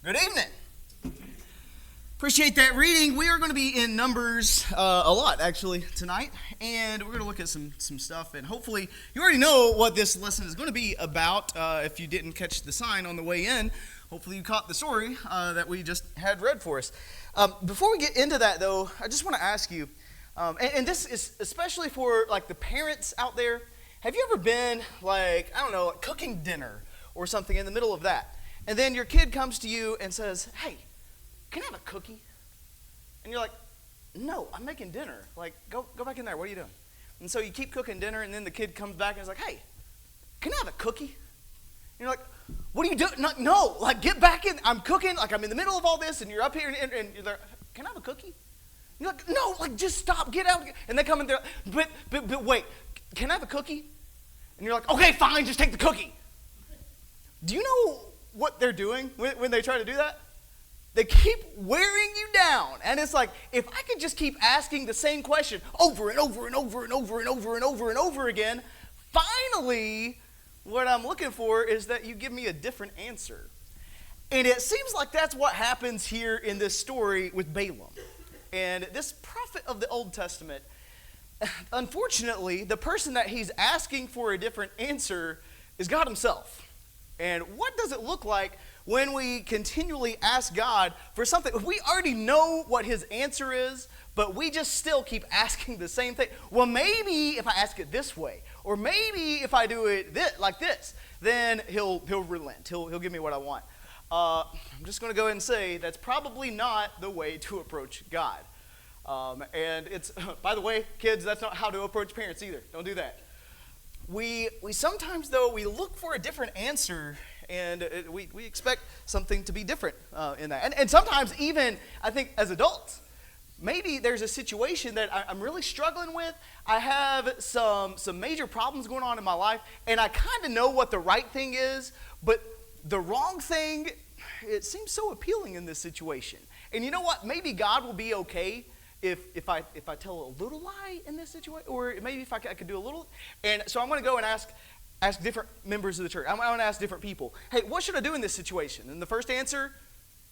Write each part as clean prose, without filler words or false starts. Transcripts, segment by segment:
Good evening. Appreciate that reading. We are going to be in Numbers a lot, actually, tonight. And we're going to look at some stuff. And hopefully, you already know what this lesson is going to be about. If you didn't catch the sign on the way in, hopefully you caught the story that we just had read for us. Before we get into that, though, I just want to ask you, and this is especially for, like, the parents out there. Have you ever been, like, I don't know, cooking dinner or something in the middle of that? And then your kid comes to you and says, "Hey, can I have a cookie?" And you're like, "No, I'm making dinner. Like, go back in there. What are you doing?" And so you keep cooking dinner, and then the kid comes back and is like, "Hey, can I have a cookie?" And you're like, "What are you doing?" No, like, get back in. I'm cooking. Like, I'm in the middle of all this, and you're up here, and you're like, "Can I have a cookie?" And you're like, "No, like, just stop. Get out." And they come in there, but wait, "Can I have a cookie?" And you're like, "Okay, fine. Just take the cookie." Do you know what they're doing when they try to do that? They keep wearing you down. And it's like, if I could just keep asking the same question over and over and over and over and over and over and over again, finally, what I'm looking for is that you give me a different answer. And it seems like that's what happens here in this story with Balaam. And this prophet of the Old Testament, unfortunately, the person that he's asking for a different answer is God himself. And what does it look like when we continually ask God for something? We already know what his answer is, but we just still keep asking the same thing. Well, maybe if I ask it this way, or maybe if I do it like this, then he'll relent. He'll give me what I want. I'm just going to go ahead and say that's probably not the way to approach God. And it's, by the way, kids, that's not how to approach parents either. Don't do that. We sometimes, though, we look for a different answer, and we expect something to be different in that. And sometimes even, I think, as adults, maybe there's a situation that I'm really struggling with. I have some major problems going on in my life, and I kind of know what the right thing is, but the wrong thing, it seems so appealing in this situation. And you know what? Maybe God will be okay if I tell a little lie in this situation, or maybe if I could do a little. And so I'm going to go and ask different members of the church. I'm going to ask different people, "Hey, what should I do in this situation?" And the first answer,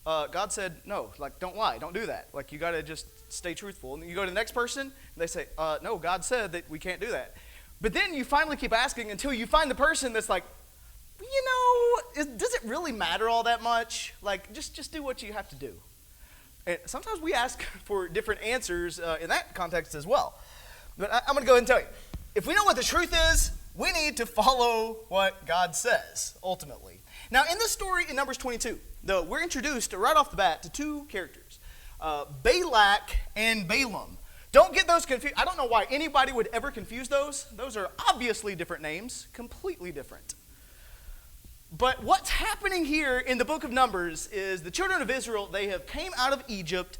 God said, "No, like, don't lie, don't do that. Like, you got to just stay truthful." And then you go to the next person, and they say, "No, God said that we can't do that." But then you finally keep asking until you find the person that's like, "You know, does it really matter all that much? Like, just do what you have to do." And sometimes we ask for different answers in that context as well. But I'm going to go ahead and tell you, if we know what the truth is, we need to follow what God says, ultimately. Now, in this story in Numbers 22, though, we're introduced right off the bat to two characters, Balak and Balaam. Don't get those confused. I don't know why anybody would ever confuse those. Those are obviously different names, completely different. But what's happening here in the book of Numbers is the children of Israel, they have came out of Egypt,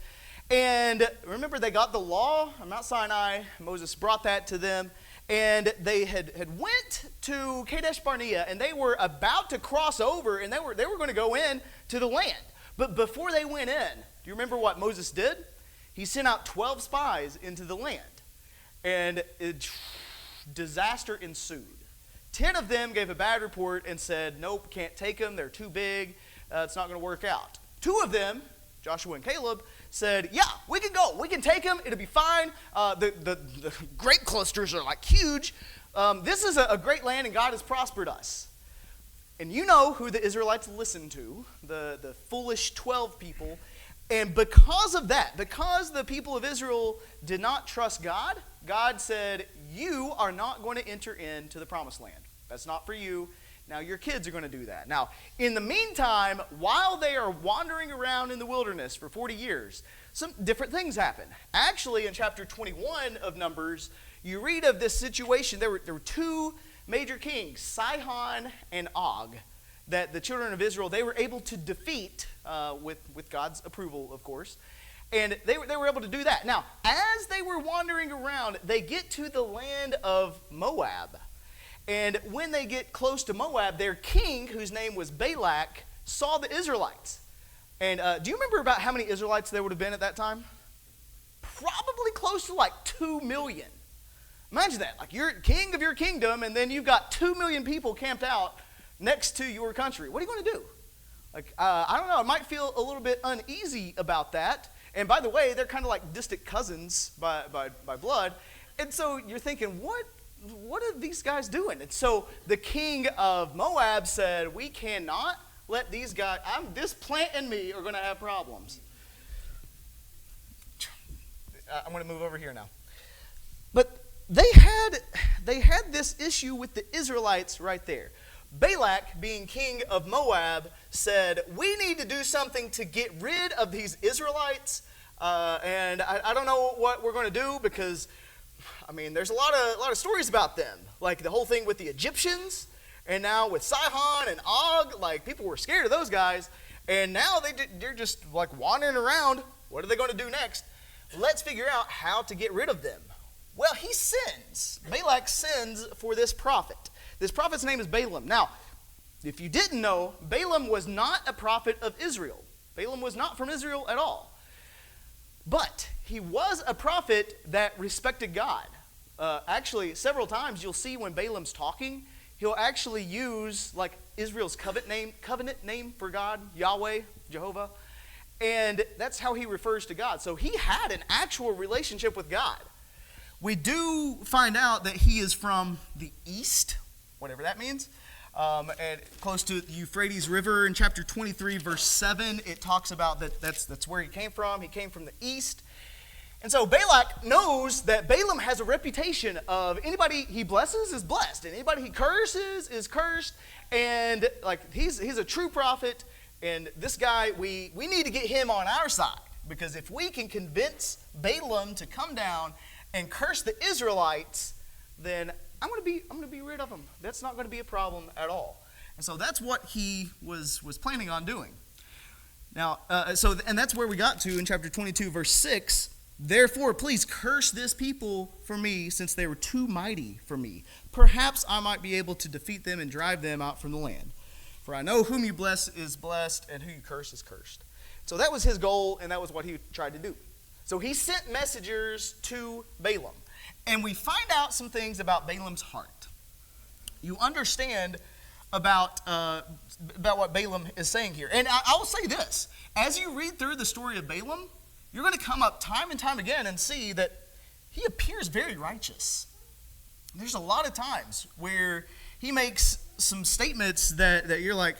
and remember, they got the law on Mount Sinai. Moses brought that to them, and they had went to Kadesh Barnea, and they were about to cross over, and they were going to go in to the land. But before they went in, do you remember what Moses did? He sent out 12 spies into the land, and disaster ensued. 10 of them gave a bad report and said, "Nope, can't take them. They're too big. It's not going to work out." 2 of them, Joshua and Caleb, said, "Yeah, we can go. We can take them. It'll be fine. The grape clusters are like huge. This is a great land, and God has prospered us." And you know who the Israelites listened to, the foolish 12 people. And because of that, because the people of Israel did not trust God, God said, "You are not going to enter into the promised land. That's not for you. Now your kids are going to do that." Now, in the meantime, while they are wandering around in the wilderness for 40 years, some different things happen. Actually, in chapter 21 of Numbers, you read of this situation. There were 2 major kings, Sihon and Og, that the children of Israel, they were able to defeat with God's approval, of course. And they were able to do that. Now, as they were wandering around, they get to the land of Moab. And when they get close to Moab, their king, whose name was Balak, saw the Israelites. And do you remember about how many Israelites there would have been at that time? Probably close to like 2 million. Imagine that. Like, you're king of your kingdom, and then you've got 2 million people camped out next to your country. What are you going to do? Like, I don't know, I might feel a little bit uneasy about that. And by the way, they're kind of like distant cousins by blood. And so you're thinking, what are these guys doing? And so the king of Moab said, we cannot let these guys, this plant and me are going to have problems. I'm going to move over here now. But they had this issue with the Israelites right there. Balak, being king of Moab, said, we need to do something to get rid of these Israelites. And I don't know what we're going to do because, I mean, there's a lot of stories about them. Like the whole thing with the Egyptians, and now with Sihon and Og, like people were scared of those guys. And now they're just like wandering around. What are they going to do next? Let's figure out how to get rid of them. Well, he sends. Balak sends for this prophet. This prophet's name is Balaam. Now, if you didn't know, Balaam was not a prophet of Israel. Balaam was not from Israel at all. But he was a prophet that respected God. Actually, several times you'll see when Balaam's talking, he'll actually use like Israel's covenant name for God, Yahweh, Jehovah. And that's how he refers to God. So he had an actual relationship with God. We do find out that he is from the east, whatever that means, and close to the Euphrates River. In chapter 23, verse 7, it talks about that's where he came from. He came from the east. And so Balak knows that Balaam has a reputation of anybody he blesses is blessed, and anybody he curses is cursed. And like he's a true prophet. And this guy, we need to get him on our side, because if we can convince Balaam to come down and curse the Israelites, then I'm going to be rid of them. That's not going to be a problem at all. And so that's what he was planning on doing. Now, and that's where we got to in chapter 22, verse 6. Therefore, please curse this people for me, since they were too mighty for me. Perhaps I might be able to defeat them and drive them out from the land. For I know whom you bless is blessed, and who you curse is cursed. So that was his goal, and that was what he tried to do. So he sent messengers to Balaam. And we find out some things about Balaam's heart. You understand about what Balaam is saying here. And I will say this. As you read through the story of Balaam, you're going to come up time and time again and see that he appears very righteous. There's a lot of times where he makes some statements that you're like,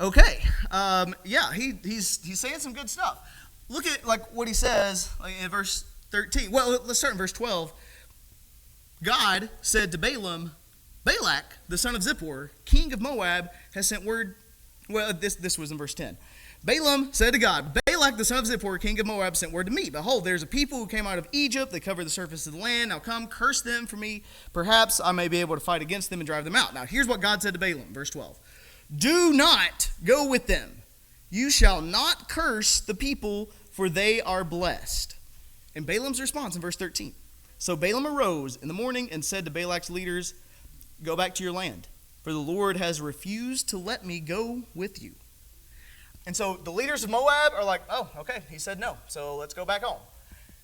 okay, yeah, he's saying some good stuff. Look at like what he says in verse 13. Well, let's start in verse 12. God said to Balaam, Balak, the son of Zippor, king of Moab, has sent word. Well, this was in verse 10. Balaam said to God, Balak, the son of Zippor, king of Moab, sent word to me. Behold, there's a people who came out of Egypt. They cover the surface of the land. Now come, curse them for me. Perhaps I may be able to fight against them and drive them out. Now here's what God said to Balaam, verse 12. Do not go with them. You shall not curse the people, for they are blessed. And Balaam's response in verse 13. So Balaam arose in the morning and said to Balak's leaders, go back to your land, for the Lord has refused to let me go with you. And so the leaders of Moab are like, oh, okay, he said no, so let's go back home.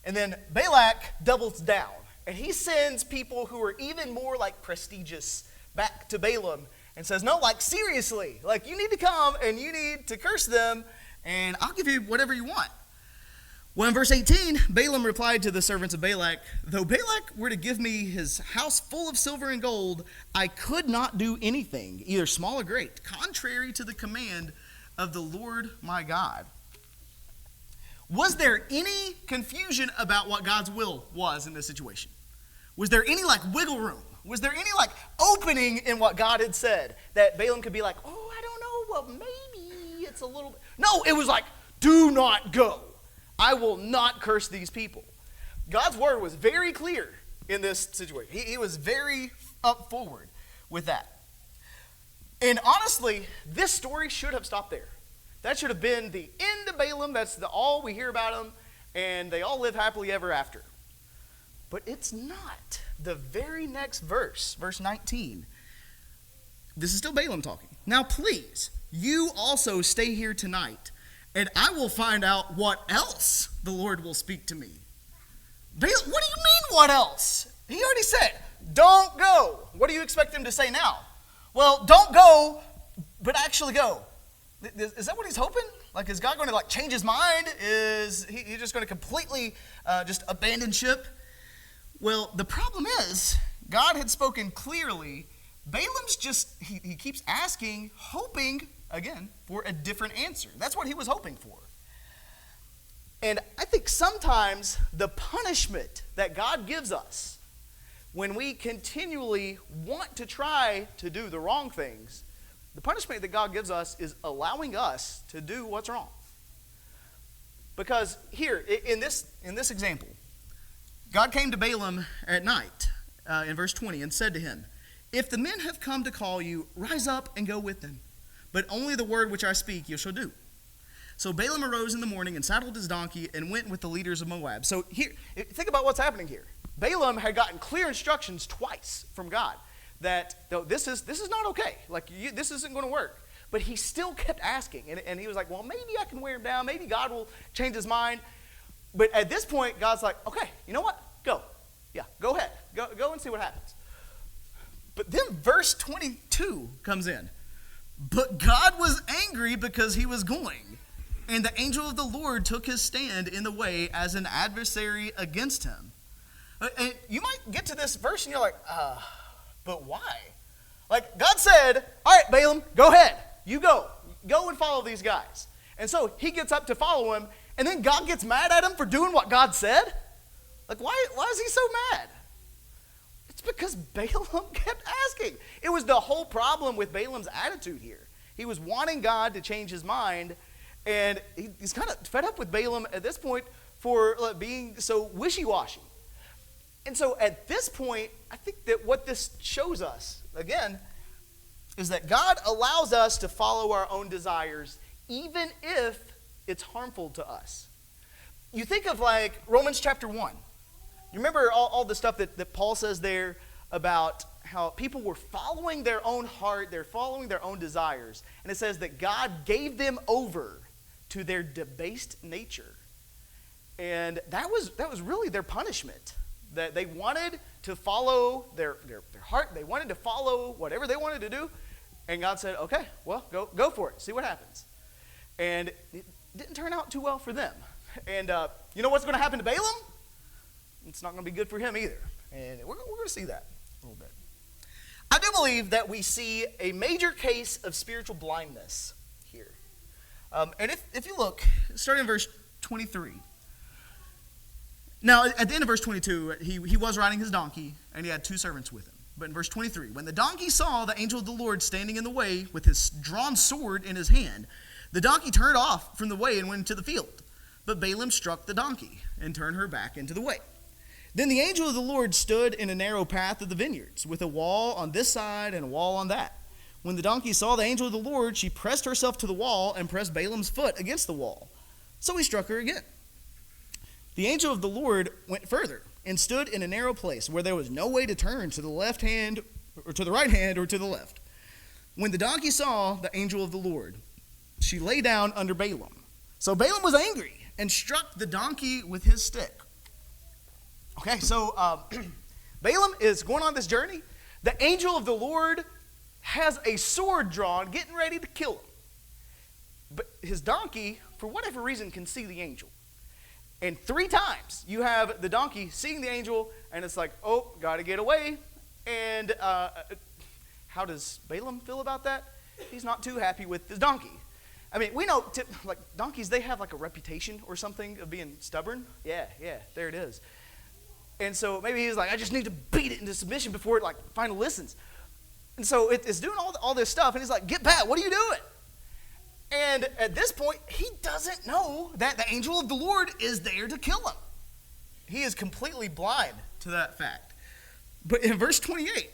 And then Balak doubles down, and he sends people who are even more like prestigious back to Balaam and says, no, like seriously, like you need to come and you need to curse them, and I'll give you whatever you want. Well, in verse 18, Balaam replied to the servants of Balak, though Balak were to give me his house full of silver and gold, I could not do anything, either small or great, contrary to the command of the Lord my God. Was there any confusion about what God's will was in this situation? Was there any like wiggle room? Was there any like opening in what God had said that Balaam could be like, oh, I don't know, well, maybe it's a little bit. No, it was like, do not go. I will not curse these people. God's word was very clear in this situation. He was very up forward with that. And honestly, this story should have stopped there. That should have been the end of Balaam. That's all we hear about him. And they all live happily ever after. But it's not. The very next verse, verse 19. This is still Balaam talking. Now please, you also stay here tonight, and I will find out what else the Lord will speak to me. Balaam, what do you mean what else? He already said, don't go. What do you expect him to say now? Well, don't go, but actually go. Is that what he's hoping? Like, is God going to change his mind? Is he just going to completely just abandon ship? Well, the problem is, God had spoken clearly. Balaam's he keeps asking, hoping, again, for a different answer. That's what he was hoping for. And I think sometimes the punishment that God gives us when we continually want to try to do the wrong things, the punishment that God gives us is allowing us to do what's wrong. Because here, in this example, God came to Balaam at night, in verse 20, and said to him, "If the men have come to call you, rise up and go with them. But only the word which I speak you shall do." So Balaam arose in the morning and saddled his donkey and went with the leaders of Moab. So here, think about what's happening here. Balaam had gotten clear instructions twice from God that this is not okay. This isn't going to work. But he still kept asking. And he was like, well, maybe I can wear him down. Maybe God will change his mind. But at this point, God's like, okay, you know what? Go. Yeah, go ahead. Go and see what happens. But then verse 22 comes in. But God was angry because he was going. And the angel of the Lord took his stand in the way as an adversary against him. And you might get to this verse and you're like, but why? God said, all right, Balaam, go ahead. You go. Go and follow these guys. And so he gets up to follow him, and then God gets mad at him for doing what God said? Why is he so mad? It's because Balaam kept asking. It was the whole problem with Balaam's attitude here. He was wanting God to change his mind, and he's kind of fed up with Balaam at this point for being so wishy-washy. And so at this point, I think that what this shows us, again, is that God allows us to follow our own desires, even if it's harmful to us. You think of Romans chapter 1. You remember all the stuff that Paul says there about how people were following their own heart, they're following their own desires. And it says that God gave them over to their debased nature. And that was really their punishment. That they wanted to follow their heart. They wanted to follow whatever they wanted to do. And God said, okay, well, go for it. See what happens. And it didn't turn out too well for them. And you know what's going to happen to Balaam? It's not going to be good for him either. And we're going to see that a little bit. I do believe that we see a major case of spiritual blindness here. And if you look, starting in verse 23. Now, at the end of verse 22, he was riding his donkey, and he had 2 servants with him. But in verse 23, when the donkey saw the angel of the Lord standing in the way with his drawn sword in his hand, the donkey turned off from the way and went into the field. But Balaam struck the donkey and turned her back into the way. Then the angel of the Lord stood in a narrow path of the vineyards, with a wall on this side and a wall on that. When the donkey saw the angel of the Lord, she pressed herself to the wall and pressed Balaam's foot against the wall. So he struck her again. The angel of the Lord went further and stood in a narrow place where there was no way to turn to the left hand or to the right hand or to the left. When the donkey saw the angel of the Lord, she lay down under Balaam. So Balaam was angry and struck the donkey with his stick. Okay, so Balaam is going on this journey. The angel of the Lord has a sword drawn, getting ready to kill him. But his donkey, for whatever reason, can see the angel. And 3 times you have the donkey seeing the angel, and it's like, oh, got to get away. And how does Balaam feel about that? He's not too happy with his donkey. I mean, we know, donkeys, they have a reputation or something of being stubborn. Yeah, there it is. And so maybe he's like, I just need to beat it into submission before it finally listens. And so it's doing all this stuff, and he's like, get back, what are you doing? And at this point, he doesn't know that the angel of the Lord is there to kill him. He is completely blind to that fact. But in verse 28,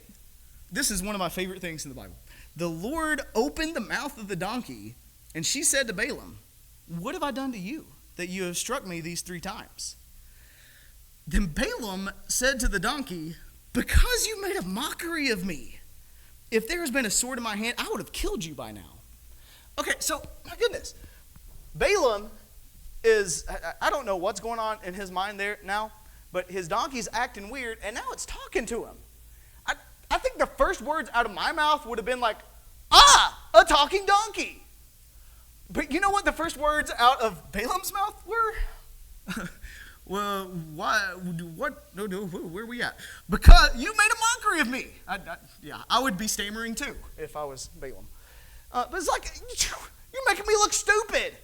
this is one of my favorite things in the Bible. The Lord opened the mouth of the donkey, and she said to Balaam, what have I done to you that you have struck me these 3 times? Then Balaam said to the donkey, because you made a mockery of me. If there has been a sword in my hand, I would have killed you by now. Okay, so, my goodness. Balaam is, I don't know what's going on in his mind there now, but his donkey's acting weird, and now it's talking to him. I think the first words out of my mouth would have been like, a talking donkey. But you know what the first words out of Balaam's mouth were? Well, why? What? No, where are we at? Because you made a mockery of me. I would be stammering too if I was Balaam. But it's like, you're making me look stupid.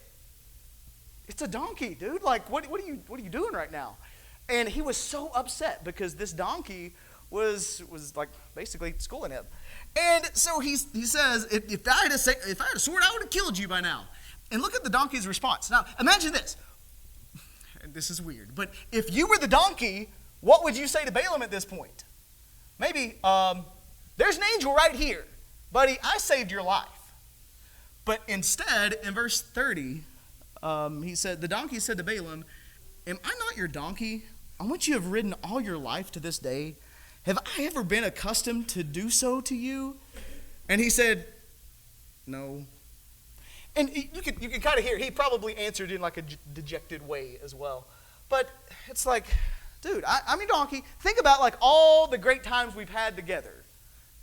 It's a donkey, dude. Like, what are you doing right now? And he was so upset because this donkey was like basically schooling him. And so he says, if I had a sword, I would have killed you by now. And look at the donkey's response. Now, imagine this. And this is weird, but if you were the donkey, what would you say to Balaam at this point? Maybe, there's an angel right here. Buddy, I saved your life. But instead, in verse 30, the donkey said to Balaam, am I not your donkey on which you have ridden all your life to this day? Have I ever been accustomed to do so to you? And he said, no. And you can kind of hear, he probably answered in like a dejected way as well. But it's like, dude, I'm your donkey. Think about like all the great times we've had together,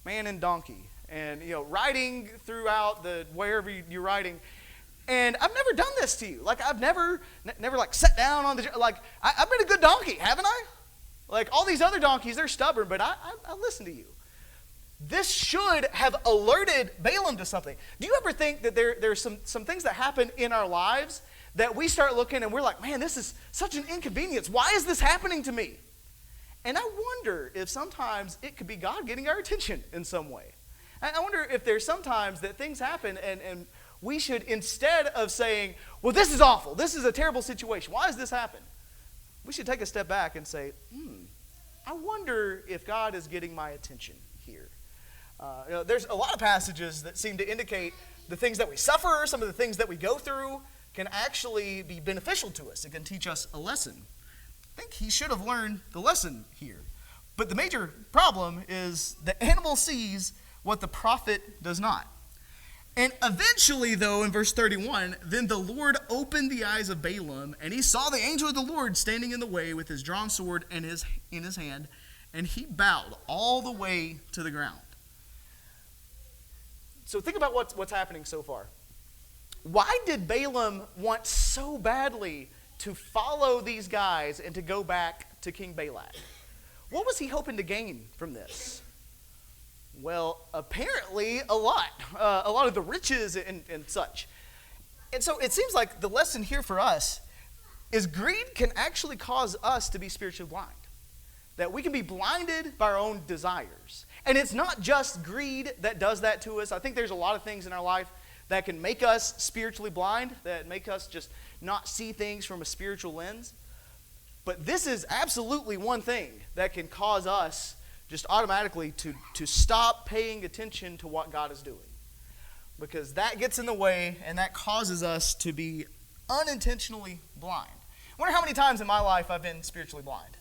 man and donkey. And, riding throughout wherever you're riding. And I've never done this to you. Like, I've never like sat down on I've been a good donkey, haven't I? Like, all these other donkeys, they're stubborn, but I listen to you. This should have alerted Balaam to something. Do you ever think that there's some things that happen in our lives that we start looking and we're like, man, this is such an inconvenience. Why is this happening to me? And I wonder if sometimes it could be God getting our attention in some way. I wonder if there's sometimes that things happen and we should, instead of saying, well, this is awful, this is a terrible situation, why does this happen? We should take a step back and say, I wonder if God is getting my attention here. There's a lot of passages that seem to indicate the things that we suffer, some of the things that we go through can actually be beneficial to us. It can teach us a lesson. I think he should have learned the lesson here. But the major problem is the animal sees what the prophet does not. And eventually, though, in verse 31, then the Lord opened the eyes of Balaam, and he saw the angel of the Lord standing in the way with his drawn sword in his hand, and he bowed all the way to the ground. So think about what's happening so far. Why did Balaam want so badly to follow these guys and to go back to King Balak? What was he hoping to gain from this? Well, apparently a lot of the riches and such. And so it seems like the lesson here for us is greed can actually cause us to be spiritually blind. That we can be blinded by our own desires. And it's not just greed that does that to us. I think there's a lot of things in our life that can make us spiritually blind, that make us just not see things from a spiritual lens. But this is absolutely one thing that can cause us just automatically to stop paying attention to what God is doing. Because that gets in the way and that causes us to be unintentionally blind. I wonder how many times in my life I've been spiritually blind.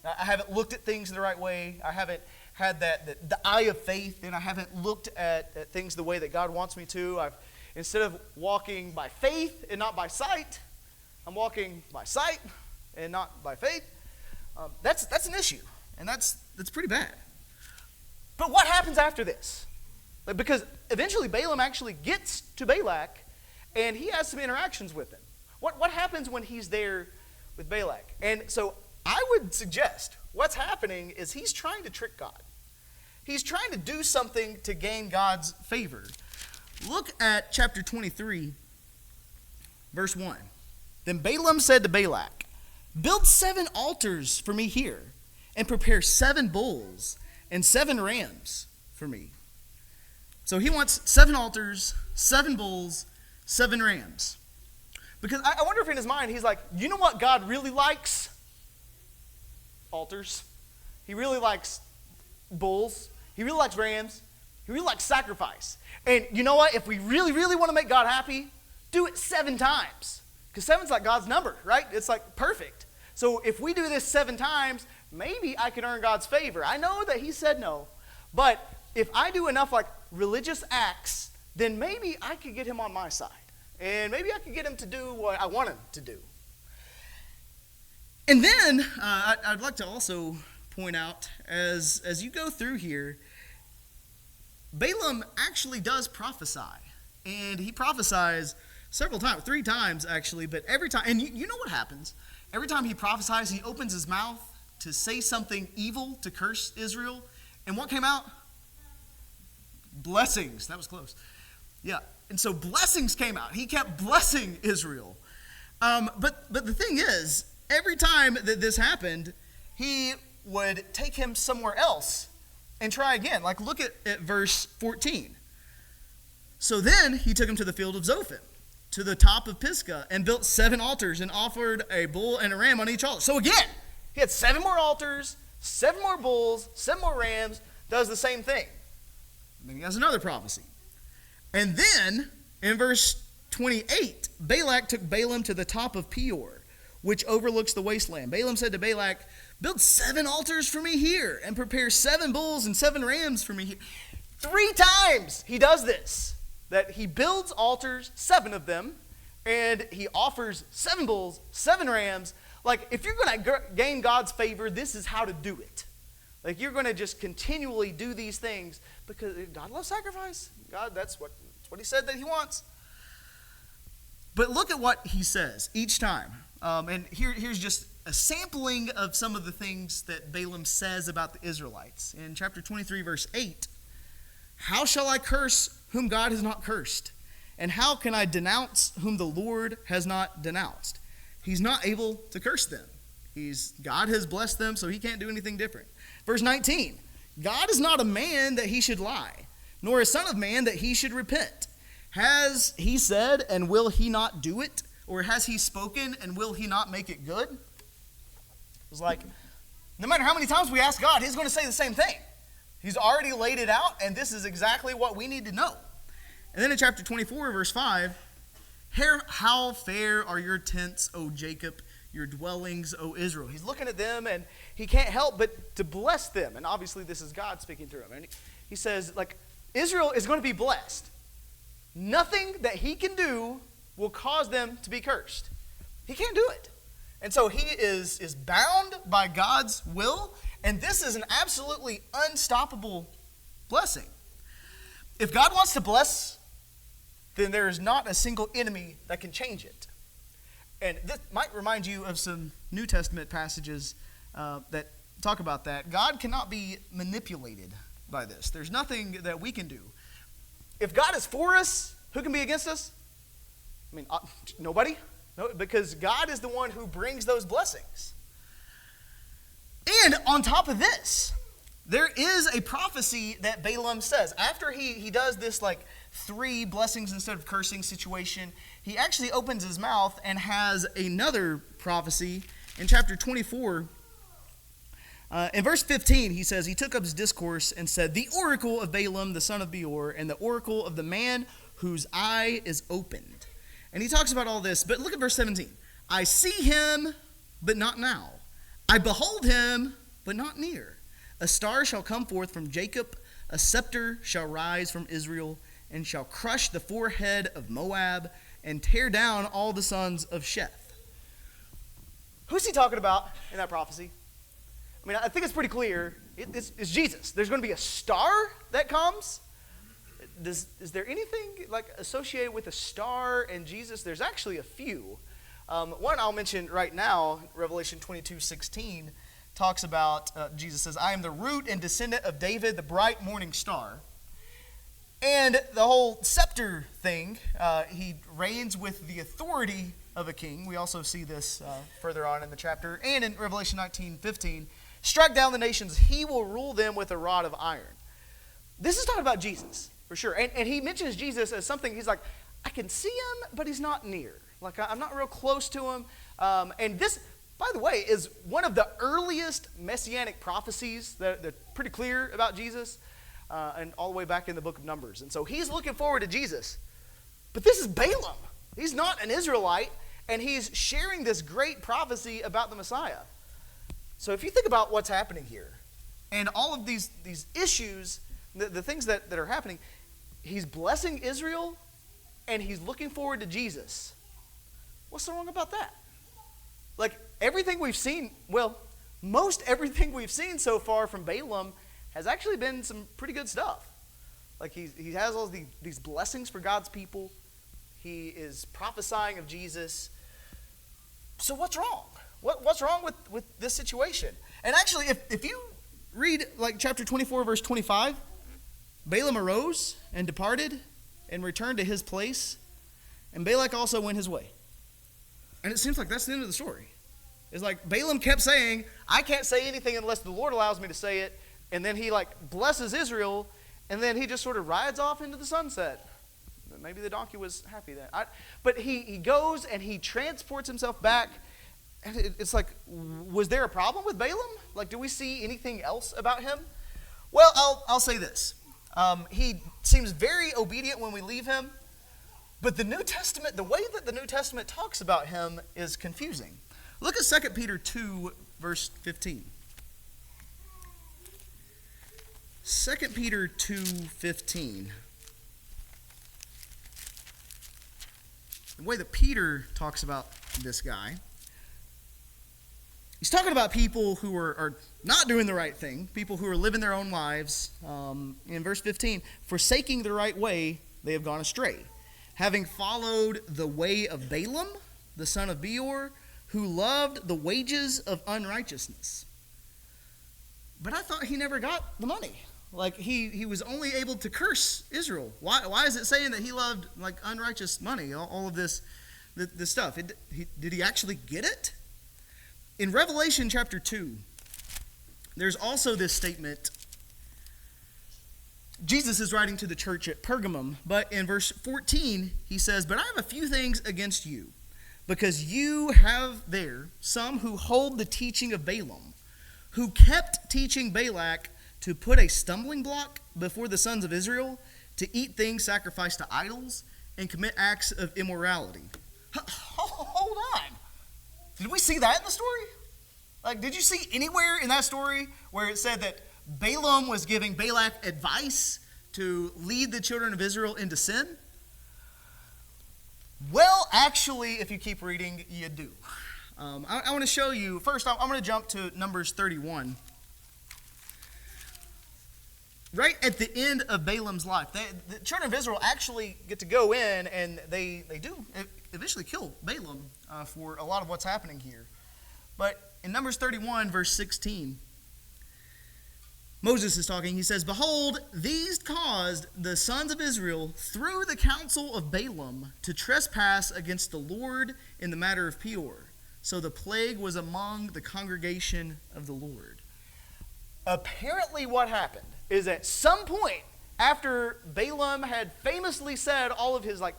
I haven't looked at things the right way. I haven't had the eye of faith, and I haven't looked at things the way that God wants me to. Instead of walking by faith and not by sight, I'm walking by sight and not by faith. That's an issue, and that's pretty bad. But what happens after this? Because eventually Balaam actually gets to Balak, and he has some interactions with him. What happens when he's there with Balak? And so I would suggest what's happening is he's trying to trick God. He's trying to do something to gain God's favor. Look at chapter 23, verse 1. Then Balaam said to Balak, build 7 altars for me here, and prepare 7 bulls and 7 rams for me. So he wants 7 altars, 7 bulls, 7 rams. Because I wonder if in his mind he's like, you know what God really likes? Altars. He really likes bulls. He really likes rams. He really likes sacrifice. And you know what? If we really, really want to make God happy, do it 7 times. Because 7's like God's number, right? It's like perfect. So if we do this 7 times, maybe I can earn God's favor. I know that he said no. But if I do enough like religious acts, then maybe I could get him on my side. And maybe I could get him to do what I want him to do. And then I'd like to also point out, as you go through here, Balaam actually does prophesy. And he prophesies several times, 3 times actually, but every time, and you know what happens? Every time he prophesies, he opens his mouth to say something evil to curse Israel. And what came out? Blessings. That was close. Yeah. And so blessings came out. He kept blessing Israel. But the thing is, every time that this happened, he would take him somewhere else and try again. Like, look at verse 14. So then he took him to the field of Zophim, to the top of Pisgah, and built 7 altars and offered a bull and a ram on each altar. So again, he had 7 more altars, 7 more bulls, 7 more rams, does the same thing. And then he has another prophecy. And then, in verse 28, Balak took Balaam to the top of Peor, which overlooks the wasteland. Balaam said to Balak, build 7 altars for me here, and prepare 7 bulls and 7 rams for me here. 3 times he does this, that he builds altars, 7 of them, and he offers 7 bulls, 7 rams. Like, if you're going to gain God's favor, this is how to do it. Like, you're going to just continually do these things because God loves sacrifice. God, that's what he said that he wants. But look at what he says each time. And here's just a sampling of some of the things that Balaam says about the Israelites. In chapter 23, verse 8, how shall I curse whom God has not cursed? And how can I denounce whom the Lord has not denounced? He's not able to curse them. God has blessed them, so he can't do anything different. Verse 19, God is not a man that he should lie, nor a son of man that he should repent. Has he said, and will he not do it? Or has he spoken, and will he not make it good? It's like, no matter how many times we ask God, he's going to say the same thing. He's already laid it out, and this is exactly what we need to know. And then in chapter 24, verse 5, how fair are your tents, O Jacob, your dwellings, O Israel. He's looking at them, and he can't help but to bless them. And obviously, this is God speaking through him. And he says, like, Israel is going to be blessed. Nothing that he can do will cause them to be cursed. He can't do it. And so he is bound by God's will, and this is an absolutely unstoppable blessing. If God wants to bless, then there is not a single enemy that can change it. And this might remind you of some New Testament passages that talk about that. God cannot be manipulated by this. There's nothing that we can do. If God is for us, who can be against us? I mean, nobody. No, because God is the one who brings those blessings. And on top of this, there is a prophecy that Balaam says. After he does this like 3 blessings instead of cursing situation, he actually opens his mouth and has another prophecy in chapter 24. In verse 15, he says, he took up his discourse and said, the oracle of Balaam, the son of Beor, and the oracle of the man whose eye is opened. And he talks about all this, but look at verse 17. I see him, but not now. I behold him, but not near. A star shall come forth from Jacob, a scepter shall rise from Israel, and shall crush the forehead of Moab, and tear down all the sons of Sheth. Who's he talking about in that prophecy? I mean, I think it's pretty clear. It's Jesus. There's going to be a star that comes. Is there anything like associated with a star and Jesus? There's actually a few. One I'll mention right now, Revelation 22:16, talks about, Jesus says, I am the root and descendant of David, the bright morning star. And the whole scepter thing, he reigns with the authority of a king. We also see this further on in the chapter. And in Revelation 19:15, strike down the nations, he will rule them with a rod of iron. This is talking about Jesus, for sure. And he mentions Jesus as something, he's like, I can see him, but he's not near. Like, I'm not real close to him. And this, by the way, is one of the earliest messianic prophecies that are pretty clear about Jesus, and all the way back in the book of Numbers. And so he's looking forward to Jesus. But this is Balaam. He's not an Israelite, and he's sharing this great prophecy about the Messiah. So if you think about what's happening here, and all of these issues, the things that are happening, he's blessing Israel, and he's looking forward to Jesus. What's so wrong about that? Like, everything we've seen, well, most everything we've seen so far from Balaam has actually been some pretty good stuff. Like, he has all these blessings for God's people. He is prophesying of Jesus. So what's wrong? What's wrong with this situation? And actually, if you read like chapter 24, verse 25, Balaam arose and departed and returned to his place, and Balak also went his way. And it seems like that's the end of the story. It's like Balaam kept saying, I can't say anything unless the Lord allows me to say it. And then he like blesses Israel, and then he just sort of rides off into the sunset. Maybe the donkey was happy then. But he goes and he transports himself back. And it's like, was there a problem with Balaam? Like, do we see anything else about him? Well, I'll say this. He seems very obedient when we leave him. But the New Testament, the way that the New Testament talks about him is confusing. Look at 2 Peter 2, verse 15. 2 Peter 2:15. The way that Peter talks about this guy, he's talking about people who are not doing the right thing, people who are living their own lives. In verse 15, forsaking the right way, they have gone astray, having followed the way of Balaam, the son of Beor, who loved the wages of unrighteousness. But I thought he never got the money. Like he was only able to curse Israel. Why is it saying that he loved like unrighteous money? All of this stuff. Did he actually get it? In Revelation chapter 2, there's also this statement. Jesus is writing to the church at Pergamum, but in verse 14 he says, "But I have a few things against you, because you have there some who hold the teaching of Balaam, who kept teaching Balak to put a stumbling block before the sons of Israel, to eat things sacrificed to idols, and commit acts of immorality." Hold on. Did we see that in the story? Like, did you see anywhere in that story where it said that Balaam was giving Balak advice to lead the children of Israel into sin? Well, actually, if you keep reading, you do. I want to show you, first, I'm going to jump to Numbers 31. Right at the end of Balaam's life, the children of Israel actually get to go in, and they do eventually kill Balaam for a lot of what's happening here. But in Numbers 31, verse 16, Moses is talking. He says, "Behold, these caused the sons of Israel through the counsel of Balaam to trespass against the Lord in the matter of Peor. So the plague was among the congregation of the Lord." Apparently what happened is at some point after Balaam had famously said all of his like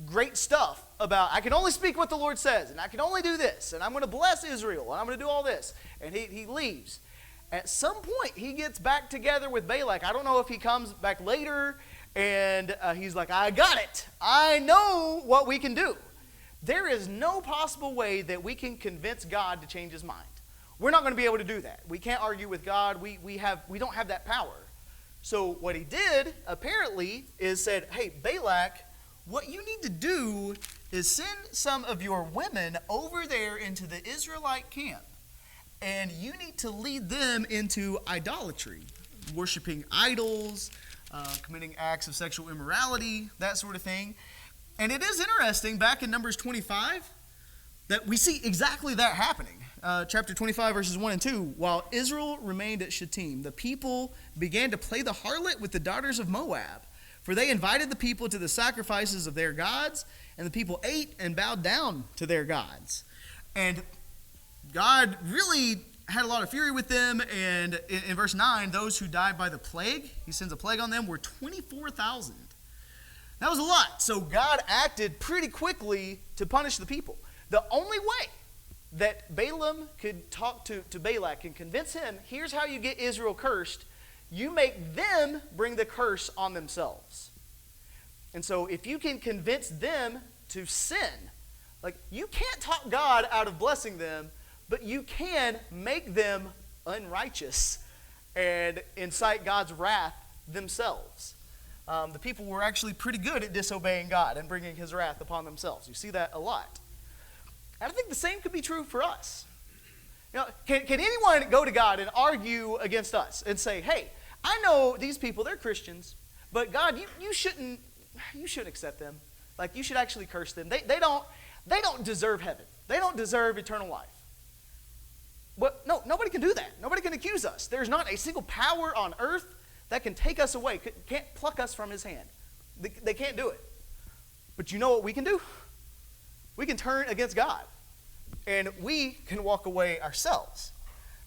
great stuff about, I can only speak what the Lord says, and I can only do this, and I'm going to bless Israel, and I'm going to do all this, and he leaves. At some point, he gets back together with Balak. I don't know if he comes back later, and he's like, I got it. I know what we can do. There is no possible way that we can convince God to change his mind. We're not going to be able to do that. We can't argue with God. We don't have that power. So what he did, apparently, is said, hey, Balak, what you need to do is send some of your women over there into the Israelite camp, and you need to lead them into idolatry, worshiping idols, committing acts of sexual immorality, that sort of thing. And it is interesting, back in Numbers 25, that we see exactly that happening. Chapter 25, verses 1 and 2, while Israel remained at Shittim, the people began to play the harlot with the daughters of Moab. For they invited the people to the sacrifices of their gods, and the people ate and bowed down to their gods. And God really had a lot of fury with them, and in verse 9, those who died by the plague, he sends a plague on them, were 24,000. That was a lot. So God acted pretty quickly to punish the people. The only way that Balaam could talk to Balak and convince him, here's how you get Israel cursed, you make them bring the curse on themselves. And so if you can convince them to sin, like you can't talk God out of blessing them, but you can make them unrighteous and incite God's wrath themselves. The people were actually pretty good at disobeying God and bringing his wrath upon themselves. You see that a lot. And I think the same could be true for us. You know, can anyone go to God and argue against us and say, hey, I know these people, they're Christians, but God, you shouldn't accept them. Like, you should actually curse them. They don't deserve heaven. They don't deserve eternal life. But no, nobody can do that. Nobody can accuse us. There's not a single power on earth that can take us away, can't pluck us from his hand. They can't do it. But you know what we can do? We can turn against God. And we can walk away ourselves.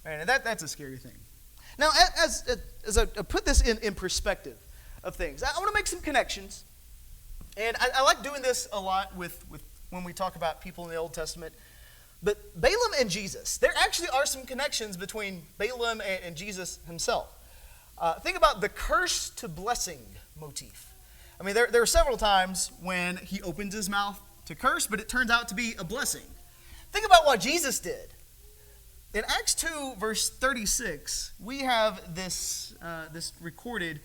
And that's a scary thing. Now, as I put this in perspective of things, I want to make some connections. And I like doing this a lot with when we talk about people in the Old Testament. But Balaam and Jesus, there actually are some connections between Balaam and Jesus himself. Think about the curse to blessing motif. I mean, there are several times when he opens his mouth to curse, but it turns out to be a blessing. Think about what Jesus did. In Acts 2, verse 36, we have this recorded.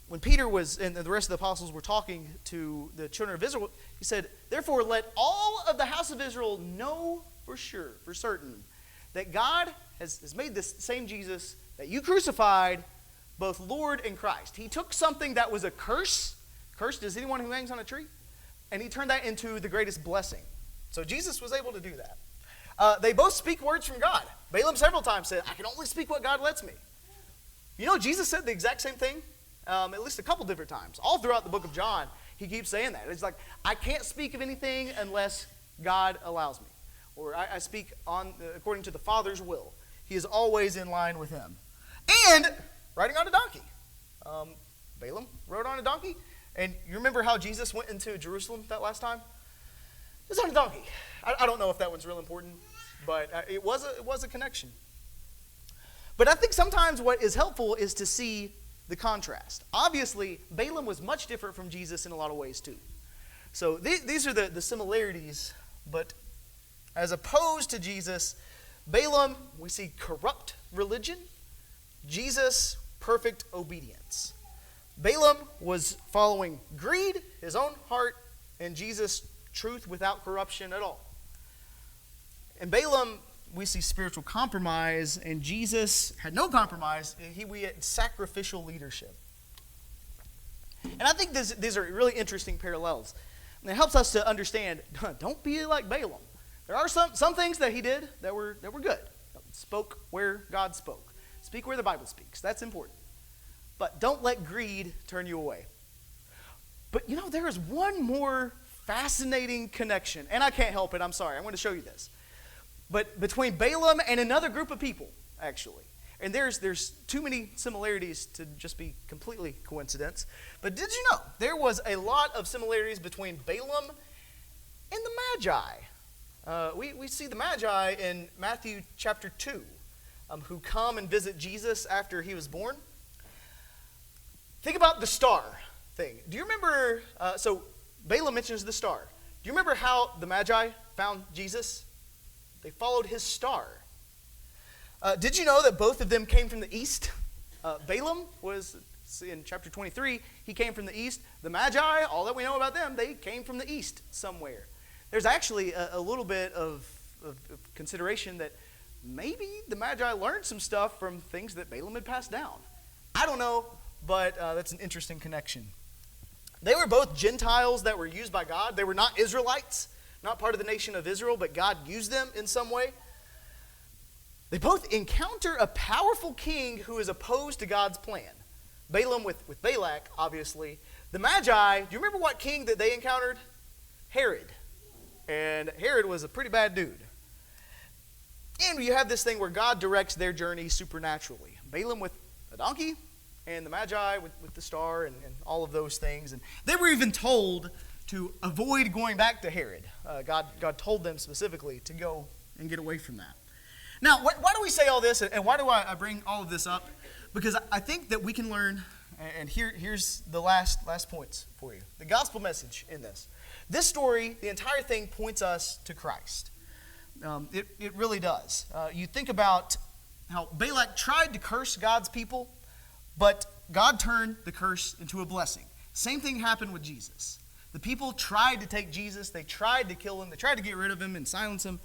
When Peter was and the rest of the apostles were talking to the children of Israel, he said, "Therefore let all of the house of Israel know for certain, that God has made this same Jesus that you crucified, both Lord and Christ." He took something that was a curse. Cursed is anyone who hangs on a tree. And he turned that into the greatest blessing. So Jesus was able to do that. They both speak words from God. Balaam several times said, "I can only speak what God lets me." You know, Jesus said the exact same thing at least a couple different times. All throughout the book of John, he keeps saying that. It's like, I can't speak of anything unless God allows me. Or I speak according to the Father's will. He is always in line with him. And riding on a donkey. Balaam rode on a donkey. And you remember how Jesus went into Jerusalem that last time? He was on a donkey. I don't know if that one's real important, but it was a connection. But I think sometimes what is helpful is to see the contrast. Obviously, Balaam was much different from Jesus in a lot of ways too. So these are the similarities, but as opposed to Jesus, Balaam, we see corrupt religion. Jesus, perfect obedience. Balaam was following greed, his own heart, and Jesus, truth without corruption at all. In Balaam, we see spiritual compromise, and Jesus had no compromise. We had sacrificial leadership. And I think these are really interesting parallels. And it helps us to understand, don't be like Balaam. There are some things that he did that were good. Spoke where God spoke. Speak where the Bible speaks. That's important. But don't let greed turn you away. But there is one more fascinating connection. And I can't help it. I'm sorry. I'm going to show you this. But between Balaam and another group of people, actually. And there's too many similarities to just be completely coincidence. But did you know there was a lot of similarities between Balaam and the Magi? We see the Magi in Matthew chapter 2, who come and visit Jesus after he was born. Think about the star thing. Do you remember, so Balaam mentions the star. Do you remember how the Magi found Jesus? They followed his star. Did you know that both of them came from the east? Balaam was, in chapter 23, he came from the east. The Magi, all that we know about them, they came from the east somewhere. There's actually a little bit of consideration that maybe the Magi learned some stuff from things that Balaam had passed down. I don't know, but that's an interesting connection. They were both Gentiles that were used by God. They were not Israelites. Not part of the nation of Israel, but God used them in some way. They both encounter a powerful king who is opposed to God's plan. Balaam with Balak, obviously. The Magi, do you remember what king that they encountered? Herod. And Herod was a pretty bad dude. And you have this thing where God directs their journey supernaturally. Balaam with a donkey, and the Magi with the star and all of those things. And they were even told to avoid going back to Herod. God told them specifically to go and get away from that. Now, why do we say all this, and why do I bring all of this up? Because I think that we can learn, and here's the last points for you. The gospel message in this. This story, the entire thing points us to Christ. It really does. You think about how Balak tried to curse God's people, but God turned the curse into a blessing. Same thing happened with Jesus. The people tried to take Jesus. They tried to kill him. They tried to get rid of him and silence him,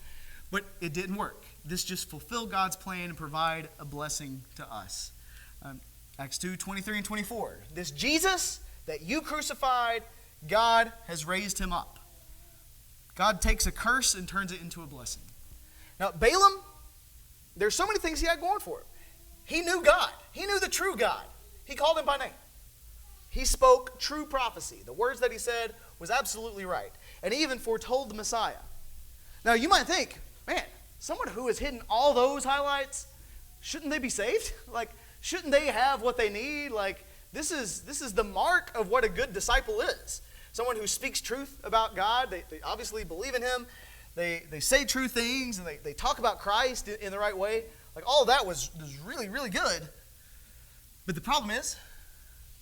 but it didn't work. This just fulfilled God's plan and provide a blessing to us. Acts 2, 23 and 24. This Jesus that you crucified, God has raised him up. God takes a curse and turns it into a blessing. Now, Balaam, there's so many things he had going for him. He knew God. He knew the true God. He called him by name. He spoke true prophecy. The words that he said was absolutely right. And he even foretold the Messiah. Now, you might think, man, someone who has hidden all those highlights, shouldn't they be saved? Like, shouldn't they have what they need? Like, this is the mark of what a good disciple is. Someone who speaks truth about God. They obviously believe in him. They say true things, and they talk about Christ in the right way. Like, all of that was really, really good. But the problem is,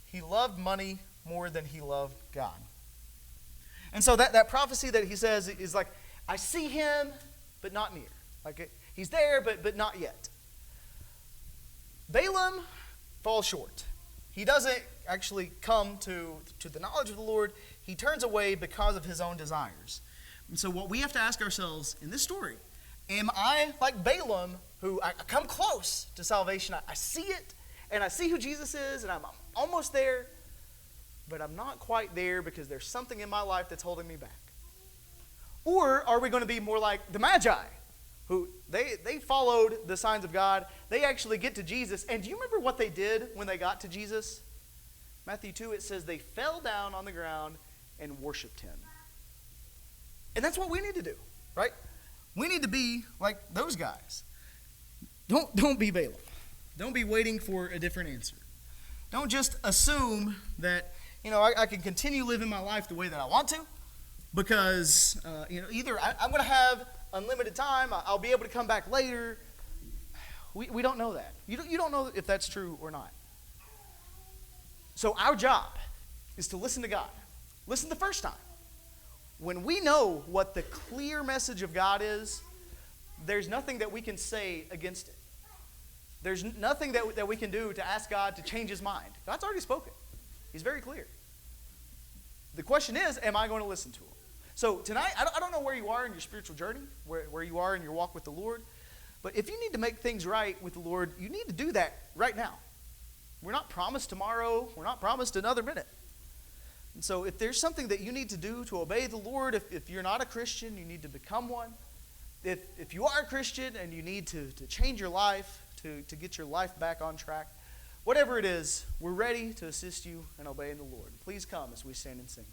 he loved money more than he loved God. And so that prophecy that he says is like, I see him, but not near. Like, he's there, but not yet. Balaam falls short. He doesn't actually come to the knowledge of the Lord. He turns away because of his own desires. And so what we have to ask ourselves in this story, am I like Balaam, who I come close to salvation? I see it, and I see who Jesus is, and I'm almost there, but I'm not quite there because there's something in my life that's holding me back. Or are we going to be more like the Magi, who they followed the signs of God. They actually get to Jesus. And do you remember what they did when they got to Jesus? Matthew 2, it says they fell down on the ground and worshiped him. And that's what we need to do, right? We need to be like those guys. Don't be Balaam. Don't be waiting for a different answer. Don't just assume that, I can continue living my life the way that I want to because, either I'm going to have unlimited time, I'll be able to come back later. We don't know that. You don't know if that's true or not. So our job is to listen to God. Listen the first time. When we know what the clear message of God is, there's nothing that we can say against it. There's nothing that we can do to ask God to change his mind. God's already spoken. He's very clear. The question is, am I going to listen to him? So tonight, I don't know where you are in your spiritual journey, where you are in your walk with the Lord, but if you need to make things right with the Lord, you need to do that right now. We're not promised tomorrow. We're not promised another minute. And so if there's something that you need to do to obey the Lord, if you're not a Christian, you need to become one. If you are a Christian and you need to change your life, to get your life back on track, whatever it is, we're ready to assist you in obeying the Lord. Please come as we stand and sing.